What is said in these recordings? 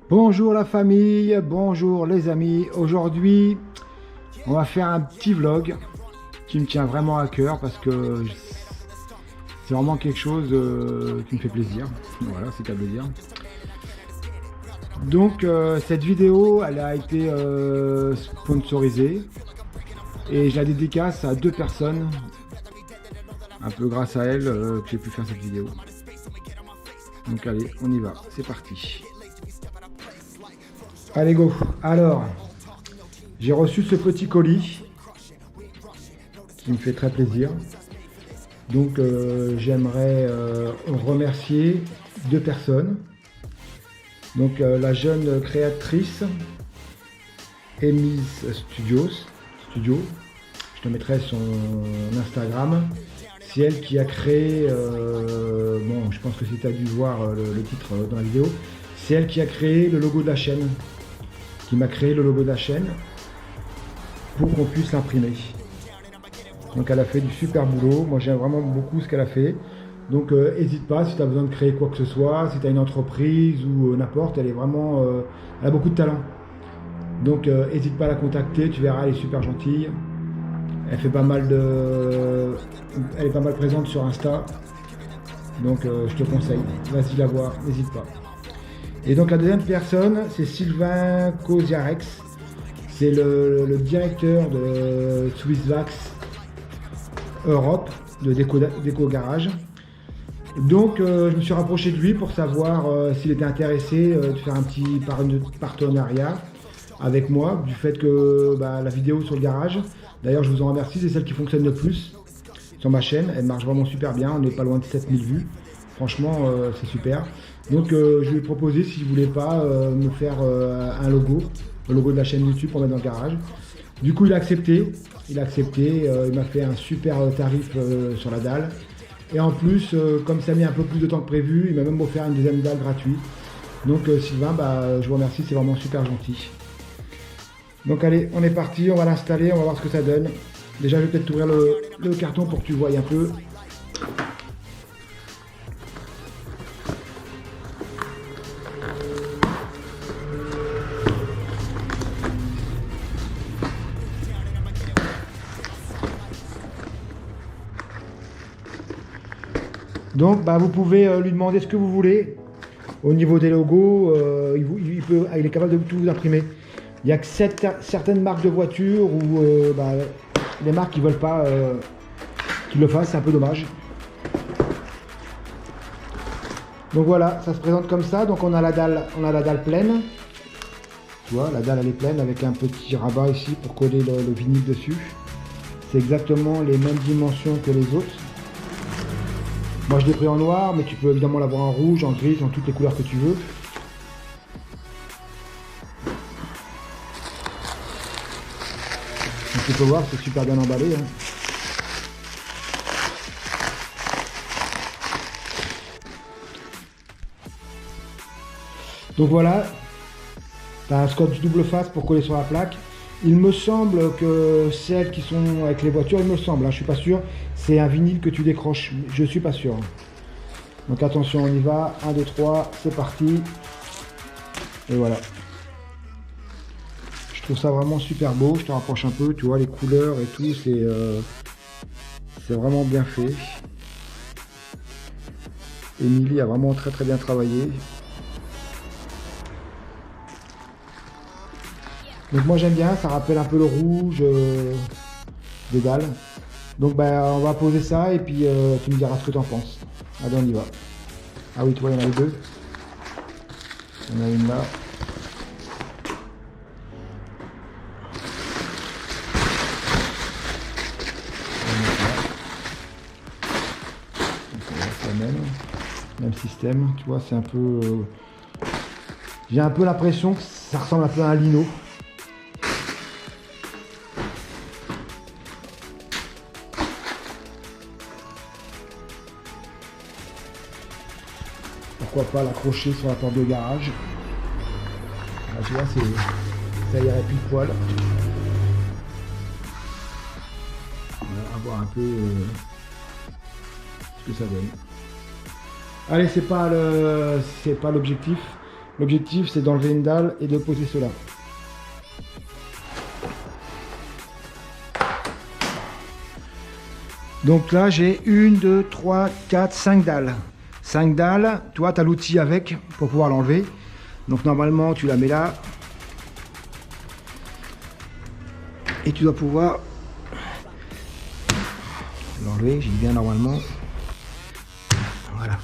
Bonjour la famille, bonjour les amis. Aujourd'hui, on va faire un petit vlog qui me tient vraiment à cœur parce que c'est vraiment quelque chose qui me fait plaisir. Voilà, c'est qu'à le dire. Donc cette vidéo, elle a été sponsorisée et je la dédicace à deux personnes. Un peu grâce à elles que j'ai pu faire cette vidéo. Donc allez, on y va, c'est parti. Allez go. Alors, j'ai reçu ce petit colis qui me fait très plaisir. Donc j'aimerais remercier deux personnes. Donc la jeune créatrice Emise Studio, je te mettrai son Instagram. C'est elle qui a créé, bon je pense que tu as dû voir le titre dans la vidéo, c'est elle qui a créé le logo de la chaîne, qui m'a créé le logo de la chaîne pour qu'on puisse l'imprimer. Donc elle a fait du super boulot, moi j'aime vraiment beaucoup ce qu'elle a fait. Donc n'hésite pas si tu as besoin de créer quoi que ce soit, si tu as une entreprise ou n'importe, elle est vraiment, elle a beaucoup de talent. Donc n'hésite pas à la contacter, tu verras, elle est super gentille. Elle fait pas mal de, elle est pas mal présente sur Insta. Donc je te conseille, vas-y la voir, n'hésite pas. Et donc la deuxième personne, c'est Sylvain Koziarex. C'est le directeur de Swissvax Europe, de Déco Garage. Donc je me suis rapproché de lui pour savoir s'il était intéressé de faire un petit partenariat avec moi, du fait que la vidéo sur le garage, d'ailleurs je vous en remercie, c'est celle qui fonctionne le plus sur ma chaîne, elle marche vraiment super bien, on n'est pas loin de 7000 vues, franchement c'est super. Donc je lui ai proposé s'il ne voulait pas me faire un logo, le logo de la chaîne YouTube pour mettre dans le garage. Du coup il a accepté, il m'a fait un super tarif sur la dalle. Et en plus, comme ça a mis un peu plus de temps que prévu, il m'a même offert une deuxième dalle gratuite. Donc Sylvain, je vous remercie, c'est vraiment super gentil. Donc allez, on est parti, on va l'installer, on va voir ce que ça donne. Déjà, je vais peut-être t'ouvrir le carton pour que tu voyes un peu. Donc vous pouvez lui demander ce que vous voulez. Au niveau des logos, il est capable de tout vous imprimer. Il n'y a que certaines marques de voitures où les marques qui ne veulent pas qu'il le fasse, c'est un peu dommage. Donc voilà, ça se présente comme ça. Donc on a la dalle pleine. Tu vois, la dalle elle est pleine avec un petit rabat ici pour coller le vinyle dessus. C'est exactement les mêmes dimensions que les autres. Moi je l'ai pris en noir, mais tu peux évidemment l'avoir en rouge, en gris, en toutes les couleurs que tu veux. Donc tu peux voir, c'est super bien emballé. Hein. Donc voilà, tu as un scotch double face pour coller sur la plaque. Il me semble que celles qui sont avec les voitures, il me semble, hein, je suis pas sûr, c'est un vinyle que tu décroches, je suis pas sûr. Donc attention, on y va, 1, 2, 3, c'est parti. Et voilà. Je trouve ça vraiment super beau, je te rapproche un peu, tu vois, les couleurs et tout, c'est vraiment bien fait. Émilie a vraiment très bien travaillé. Donc moi j'aime bien, ça rappelle un peu le rouge des dalles. Donc on va poser ça et puis tu me diras ce que tu en penses. Allez, on y va. Ah oui, tu vois, il y en a deux. Il y en a une là. C'est le même système, tu vois, c'est un peu... j'ai un peu l'impression que ça ressemble un peu à un lino. Pourquoi pas l'accrocher sur la porte de garage. Là, tu vois, ça irait pile poil. On va voir un peu ce que ça donne. Allez, c'est pas l'objectif. L'objectif, c'est d'enlever une dalle et de poser cela. Donc là, j'ai 1, 2, 3, 4, 5 dalles. 5 dalles, toi, tu as l'outil avec pour pouvoir l'enlever. Donc normalement, tu la mets là. Et tu dois pouvoir l'enlever, j'ai dit bien normalement. Voilà.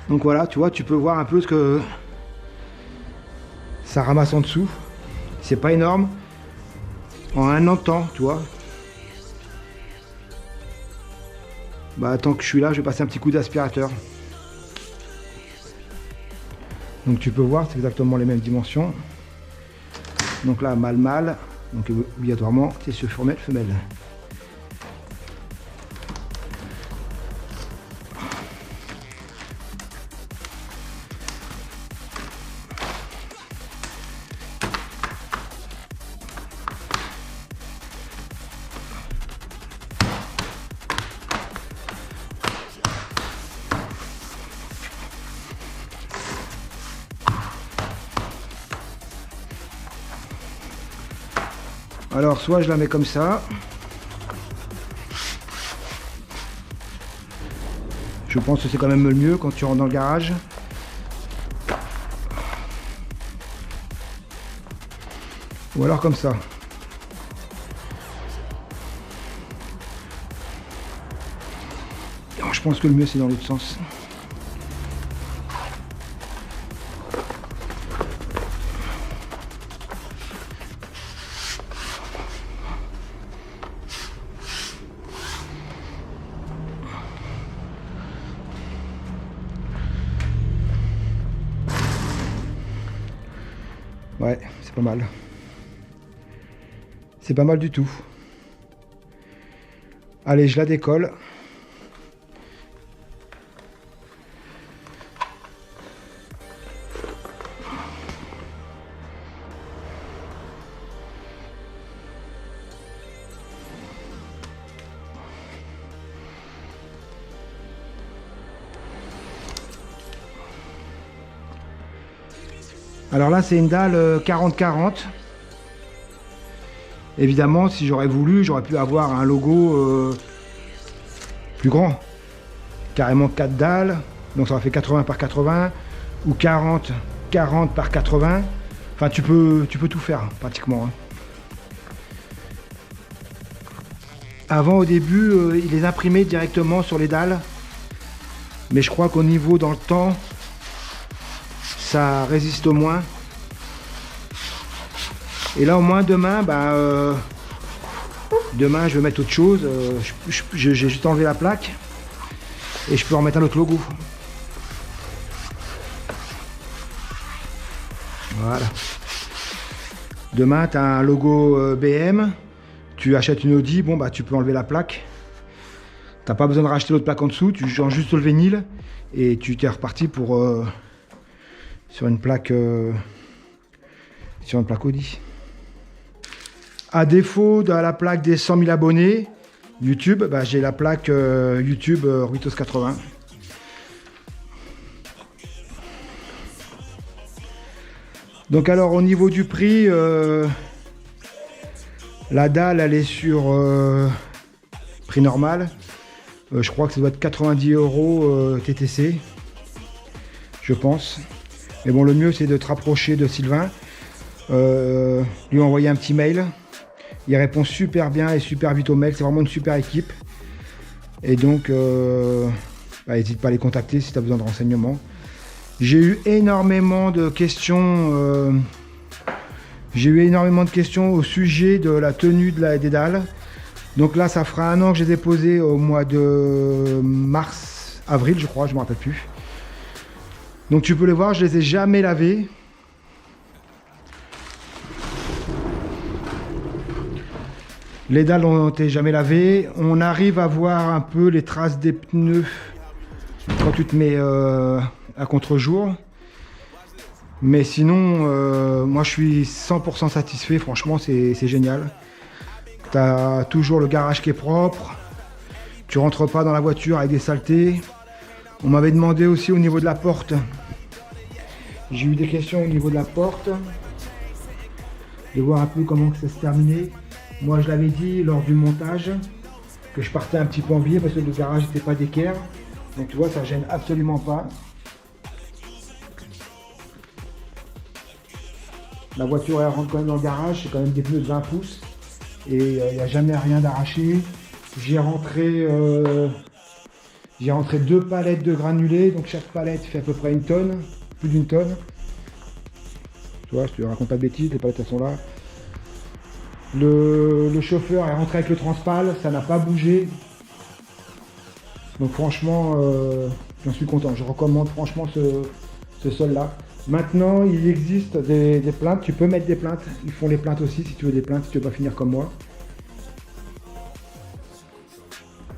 Donc voilà, tu vois, tu peux voir un peu ce que ça ramasse en dessous. C'est pas énorme. En un an de temps, tu vois. Bah tant que je suis là, je vais passer un petit coup d'aspirateur. Donc tu peux voir, c'est exactement les mêmes dimensions. Donc là, mâle. Donc obligatoirement, c'est sur femelle. Alors soit je la mets comme ça. Je pense que c'est quand même le mieux quand tu rentres dans le garage. Ou alors comme ça. Alors, je pense que le mieux c'est dans l'autre sens. Ouais, c'est pas mal. C'est pas mal du tout. Allez, je la décolle. Alors là, c'est une dalle 40-40. Évidemment, si j'aurais voulu, j'aurais pu avoir un logo plus grand. Carrément 4 dalles, donc ça aurait fait 80 par 80, ou 40 par 80. Enfin, tu peux tout faire, pratiquement. Avant, au début, il les imprimait directement sur les dalles. Mais je crois qu'au niveau dans le temps, ça résiste moins. Et là au moins demain, demain je vais mettre autre chose. J'ai juste enlevé la plaque et je peux en mettre un autre logo. Voilà. Demain tu as un logo BM, tu achètes une Audi, bon bah tu peux enlever la plaque. T'as pas besoin de racheter l'autre plaque en dessous, tu changes juste le vinyle et tu t'es reparti pour sur une plaque Audi. À défaut de la plaque des 100 000 abonnés YouTube, j'ai la plaque YouTube Ruitos 80. Donc alors au niveau du prix, la dalle elle est sur prix normal. Je crois que ça doit être 90 € TTC, je pense. Mais bon, le mieux c'est de te rapprocher de Sylvain, lui envoyer un petit mail. Il répond super bien et super vite au mail, c'est vraiment une super équipe. Et donc, n'hésite pas à les contacter si tu as besoin de renseignements. J'ai eu énormément de questions J'ai eu énormément de questions au sujet de la tenue des dalles. Donc là, ça fera 1 an que je les ai posées au mois de mars, avril, je crois, je ne me rappelle plus. Donc tu peux les voir, je les ai jamais lavées. Les dalles ont été jamais lavées. On arrive à voir un peu les traces des pneus quand tu te mets à contre-jour. Mais sinon, moi je suis 100% satisfait, franchement c'est génial. Tu as toujours le garage qui est propre. Tu rentres pas dans la voiture avec des saletés. On m'avait demandé aussi au niveau de la porte. J'ai eu des questions au niveau de la porte. De voir un peu comment ça se terminait. Moi je l'avais dit lors du montage que je partais un petit peu en biais parce que le garage n'était pas d'équerre. Donc tu vois, ça gêne absolument pas. La voiture elle rentre quand même dans le garage, c'est quand même des pneus de 20 pouces. Et il n'y a jamais rien d'arraché. J'ai rentré 2 palettes de granulés, donc chaque palette fait à peu près 1 tonne, plus d'1 tonne. Tu vois, je te raconte pas de bêtises, les palettes elles sont là. Le chauffeur est rentré avec le transpal, ça n'a pas bougé. Donc franchement, j'en suis content. Je recommande franchement ce sol là. Maintenant, il existe des plaintes, tu peux mettre des plaintes. Ils font les plaintes aussi si tu veux des plaintes, si tu veux pas finir comme moi.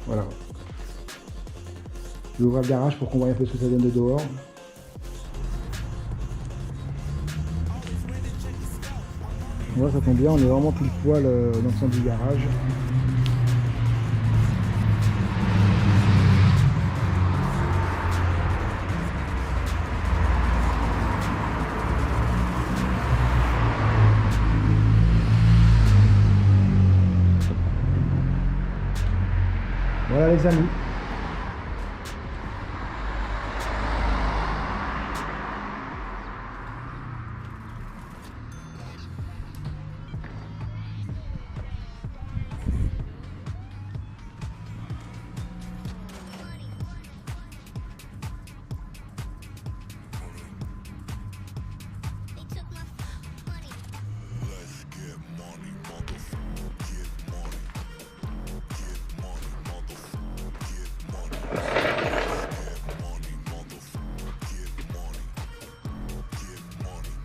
Voilà. Je vais ouvrir le garage pour qu'on voit un peu ce que ça donne de dehors. Voilà, ça tombe bien, on est vraiment pile poil dans le centre du garage. Voilà les amis.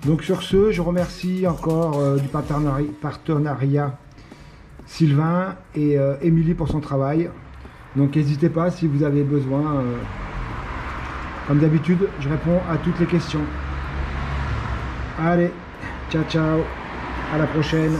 Donc sur ce, je remercie encore du partenariat Sylvain et Émilie pour son travail. Donc n'hésitez pas si vous avez besoin. Comme d'habitude, je réponds à toutes les questions. Allez, ciao ciao, à la prochaine.